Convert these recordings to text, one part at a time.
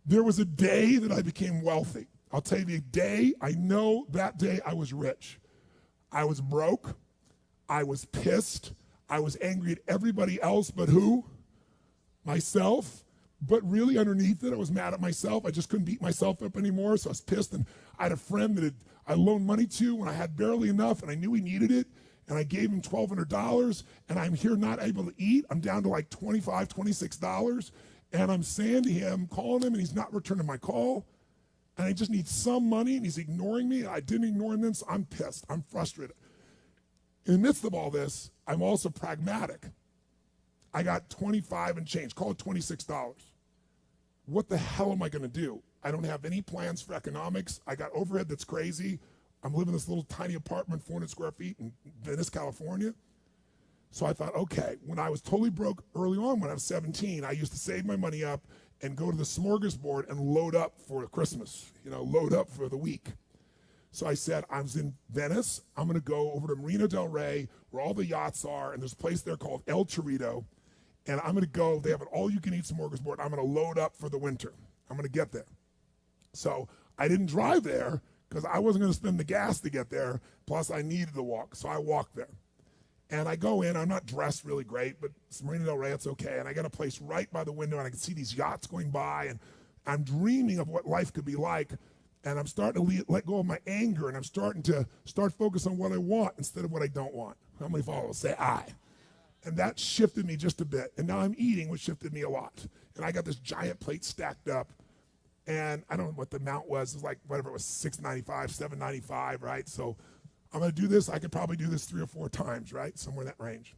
There was a day that I became wealthy. I'll tell you the day, I know that day I was rich. I was broke, I was pissed, I was angry at everybody else but who? Myself. But really underneath it, I was mad at myself. I just couldn't beat myself up anymore, so I was pissed. And I had a friend that I loaned money to when I had barely enough, and I knew he needed it, and I gave him $1,200, and I'm here not able to eat. I'm down to like $25, $26, and I'm saying to him, calling him, and he's not returning my call, and I just need some money, and he's ignoring me. I didn't ignore him then, so I'm pissed. I'm frustrated. In the midst of all this, I'm also pragmatic. I got 25 and change, call it $26. What the hell am I gonna do? I don't have any plans for economics. I got overhead that's crazy. I'm living in this little tiny apartment, 400 square feet in Venice, California. So I thought, okay, when I was totally broke early on, when I was 17, I used to save my money up and go to the smorgasbord and load up for Christmas, load up for the week. So I said, I was in Venice. I'm gonna go over to Marina del Rey, where all the yachts are, and there's a place there called El Torito. And I'm gonna go, they have an all-you-can-eat smorgasbord. I'm gonna load up for the winter. I'm gonna get there. So I didn't drive there because I wasn't gonna spend the gas to get there, plus I needed to walk, so I walked there. And I go in, I'm not dressed really great, but it's Marina del Rey, it's okay. And I got a place right by the window, and I can see these yachts going by, and I'm dreaming of what life could be like, and I'm starting to let go of my anger, and I'm starting to focus on what I want instead of what I don't want. How many followers say I? And that shifted me just a bit. And now I'm eating, which shifted me a lot. And I got this giant plate stacked up. And I don't know what the amount was. It was like, whatever it was, $6.95, $7.95, right? So I'm gonna do this. I could probably do this 3 or 4 times, right? Somewhere in that range.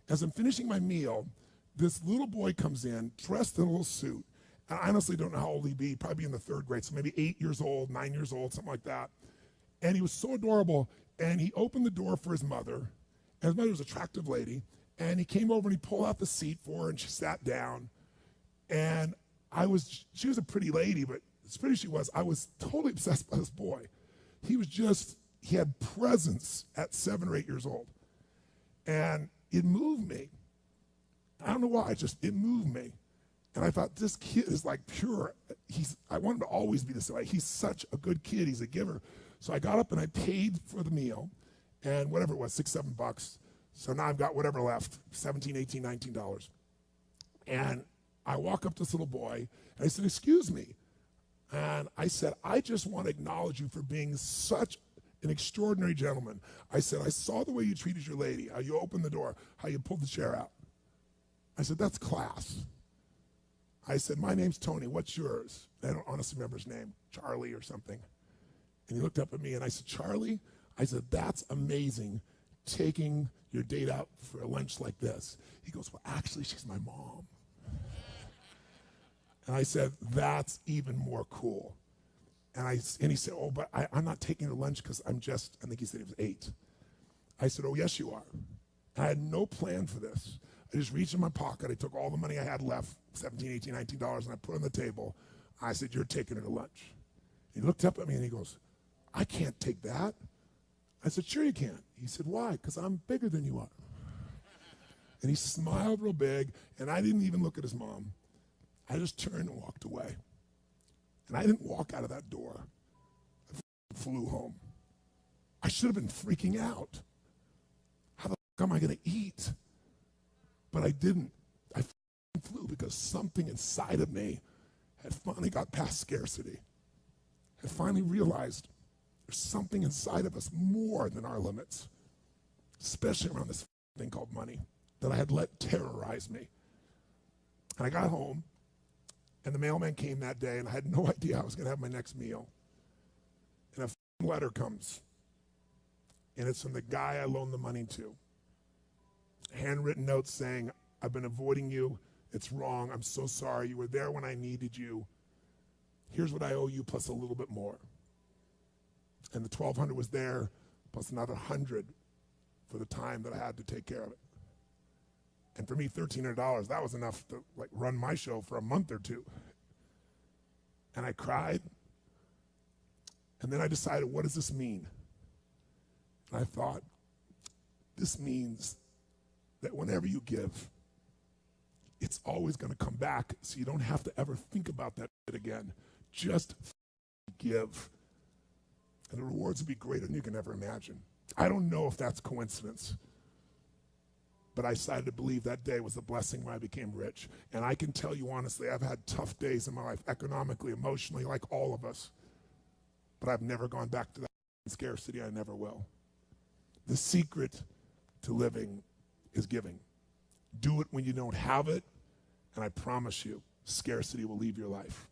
As I'm finishing my meal, this little boy comes in, dressed in a little suit. And I honestly don't know how old he'd be, probably in the 3rd grade. So maybe 8 years old, 9 years old, something like that. And he was so adorable. And he opened the door for his mother. And his mother was an attractive lady. And he came over and he pulled out the seat for her and she sat down. And she was a pretty lady, but as pretty as she was, I was totally obsessed by this boy. He had presence at 7 or 8 years old. And it moved me. I don't know why, it moved me. And I thought, this kid is like pure. I want him to always be this way. He's such a good kid, he's a giver. So I got up and I paid for the meal, and whatever it was, $6, $7. So now I've got whatever left, $17, $18, $19. And I walk up to this little boy, and I said, excuse me. And I said, I just want to acknowledge you for being such an extraordinary gentleman. I said, I saw the way you treated your lady, how you opened the door, how you pulled the chair out. I said, that's class. I said, my name's Tony, what's yours? I don't honestly remember his name, Charlie or something. And he looked up at me and I said, Charlie? I said, that's amazing, taking your date out for a lunch like this. He goes, well, actually, she's my mom. And I said, that's even more cool. And he said, oh, but I'm not taking her lunch because I think he said he was 8. I said, oh, yes, you are. I had no plan for this. I just reached in my pocket. I took all the money I had left, $17, $18, $19, and I put it on the table. I said, you're taking her to lunch. He looked up at me and he goes, I can't take that. I said, sure you can. He said, why? Because I'm bigger than you are. And he smiled real big, and I didn't even look at his mom. I just turned and walked away. And I didn't walk out of that door. I flew home. I should have been freaking out. How the fuck am I going to eat? But I didn't. I flew because something inside of me had finally got past scarcity. I finally realized there's something inside of us more than our limits, especially around this thing called money that I had let terrorize me. And I got home, and the mailman came that day, and I had no idea I was going to have my next meal. And a letter comes, and it's from the guy I loaned the money to. A handwritten note saying, I've been avoiding you. It's wrong. I'm so sorry. You were there when I needed you. Here's what I owe you plus a little bit more. And the $1,200 was there, plus another $100 for the time that I had to take care of it. And for me, $1,300, that was enough to run my show for a month or two. And I cried. And then I decided, what does this mean? And I thought, this means that whenever you give, it's always going to come back, so you don't have to ever think about that again. Just give. And the rewards will be greater than you can ever imagine. I don't know if that's coincidence, but I decided to believe that day was a blessing when I became rich. And I can tell you honestly, I've had tough days in my life, economically, emotionally, like all of us. But I've never gone back to that scarcity. I never will. The secret to living is giving. Do it when you don't have it, and I promise you, scarcity will leave your life.